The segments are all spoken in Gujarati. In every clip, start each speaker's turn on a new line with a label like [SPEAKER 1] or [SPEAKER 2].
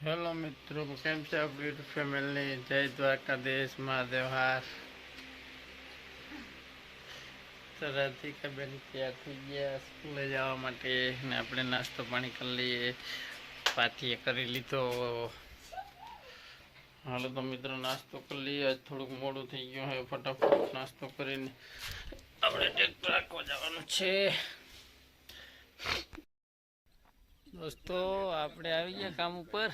[SPEAKER 1] હેલો મિત્રો, કેમ છે આપણી ફેમિલી? જય દ્વારકાધીશ, મહાદેવ હાર. તો રાધિકાબેન તૈયાર થઈ ગયા સ્કૂલે જવા માટે ને આપણે નાસ્તો પાણી કરી લઈએ. પાથીએ કરી લીધો. હાલો તો મિત્રો નાસ્તો કરી લઈએ. થોડુંક મોડું થઈ ગયું હોય, ફટાફટ નાસ્તો કરીને આપણે ટ્રેક્ટર રાખવા જવાનું છે. દોસ્તો આપણે આવી ગયા કામ ઉપર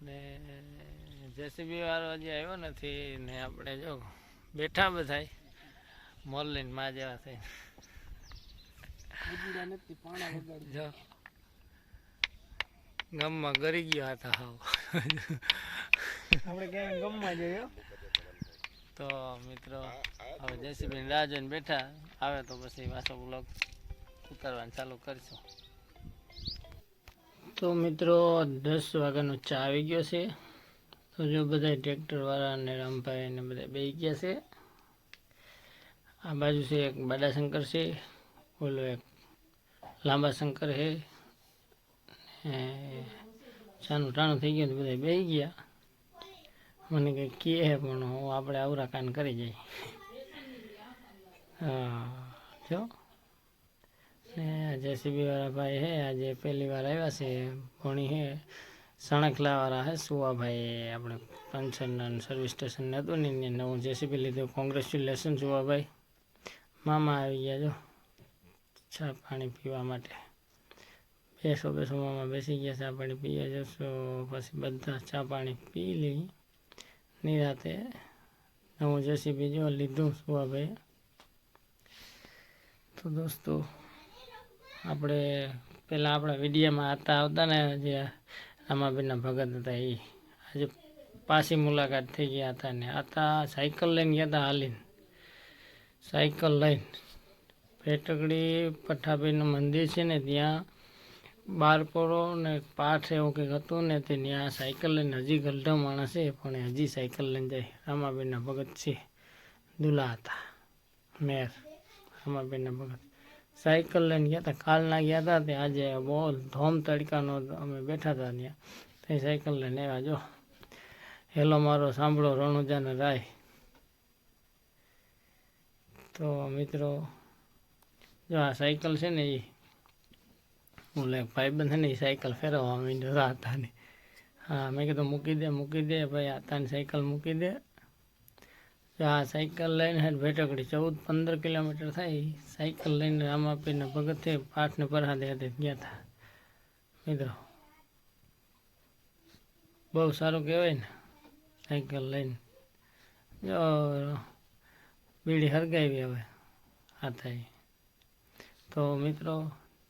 [SPEAKER 1] ને જેસીબી વાળો હજી આવ્યો નથી ને આપણે જો બેઠા બધા મોલ લઈને માં જેવા થઈ જો ગામમાં ગરી ગયો હતા હાવ
[SPEAKER 2] આપણે ક્યાંય ગમમાં જોયો
[SPEAKER 1] તો મિત્રો હવે જેસીબી રાહ જોઈને બેઠા આવે તો પછી પાછો બ્લોગ ઉતારવાનું ચાલુ કરીશું. તો મિત્રો 10 વાગ્યાનો ચા આવી ગયો છે. તો જો બધા ટ્રેક્ટરવાળા અને રામભાઈ ને બધા બેસી ગયા છે. આ બાજુ છે એક બાડા શંકર છે, ઓલો એક લાંબા શંકર છે. ચાનું ટાણું થઈ ગયું બધા બેસી ગયા. મને કંઈ કહે પણ આપણે આવરા કાન કરી જઈએ. જો ને જેસીબી વાળા ભાઈ હે આજે પહેલી વાર આવ્યા છે. ભણી હે સણકલા વાળા હે સુવાભાઈ, આપણે પંચન સર્વિસ સ્ટેશન હતું ને નવું જેસીબી લીધું. કોંગ્રેચ્યુલેશન સુવાભાઈ. મામા આવી ગયા જો ચા પાણી પીવા માટે. બેસો મામા બેસી ગયા, ચા પાણી પીએ જશો. પછી બધા ચા પાણી પી લઈ નિરાતે. નવું જેસીબી જો લીધું સુવાભાઈ. તો દોસ્તો આપણે પહેલાં આપણા વિડીયોમાં આવતા ને જે રામાબેનના ભગત હતા એ આજે પાછી મુલાકાત થઈ ગયા હતા ને આતા સાયકલ લઈને ગયા હતા હાલીને. સાયકલ લઈને ભેટકડી પઠ્ઠાભાઈનું મંદિર છે ને ત્યાં બારપોરો ને પાઠ એવું કંઈક હતું ને તે ત્યાં સાયકલ લઈને હજી ગલઢા માણસ છે પણ હજી સાયકલ લઈને જાય. રામાબેનના ભગત છે, દુલા હતા મેર રામાબેનના ભગત. સાયકલ લઈને ગયા હતા, કાલના ગયા હતા તે આજે બહુ ધોમ તડકાનો અમે બેઠા હતા ત્યાં તે સાયકલ લઈને આવ્યા. જો હેલો મારો સાંભળો રણુજાને રાય. તો મિત્રો જો આ સાયકલ છે ને એ ઓલે ભાઈબંધ છે ને એ સાયકલ ફેરવવા માંડ્યો હતા ને. હા મેં કીધું મૂકી દે ભાઈ, આતાની સાયકલ મૂકી દે. આ સાયકલ લઈને ભેટકડી 14-15 કિલોમીટર થાય. સાયકલ લઈને રામાપીરના ભગતે પાઠને પ્રસાદે હાથે ગયા હતા. મિત્રો બહુ સારું કહેવાય ને સાયકલ લઈને. જો બીડી હરગાવી હવે આ થાય. તો મિત્રો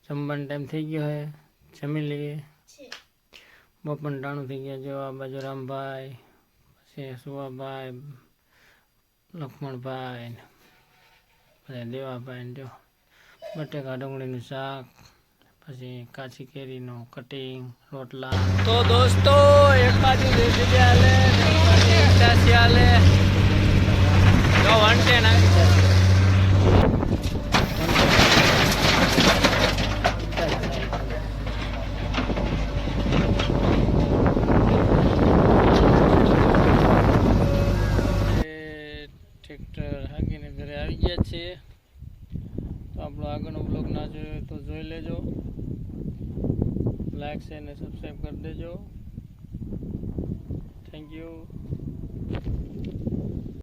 [SPEAKER 1] જમવાનો ટાઈમ થઈ ગયો હોય, જમી લઈએ. બપોર ટાણું થઈ ગયા. જો આ બાજુ રામભાઈ, પછી સુવાભાઈ, લક્ષ્મણભાઈ ને બધા દેવાભાઈ. જો બટેકા ડુંગળીનું શાક, પછી કાચી કેરીનું કટિંગ, રોટલા. તો દોસ્તો એક બાજુ જેસીબી હાલે ને એક બાજુ ઇટાસી હાલે. જો 110 આવી જશે. ટ્રેક્ટર હાકીને ઘરે આવી ગયા છે. તો આપણો આગળનો બ્લોગ ના જોયો તો જોઈ લેજો. લાઈક શેર અને સબસ્ક્રાઈબ કરી દેજો. Thank you.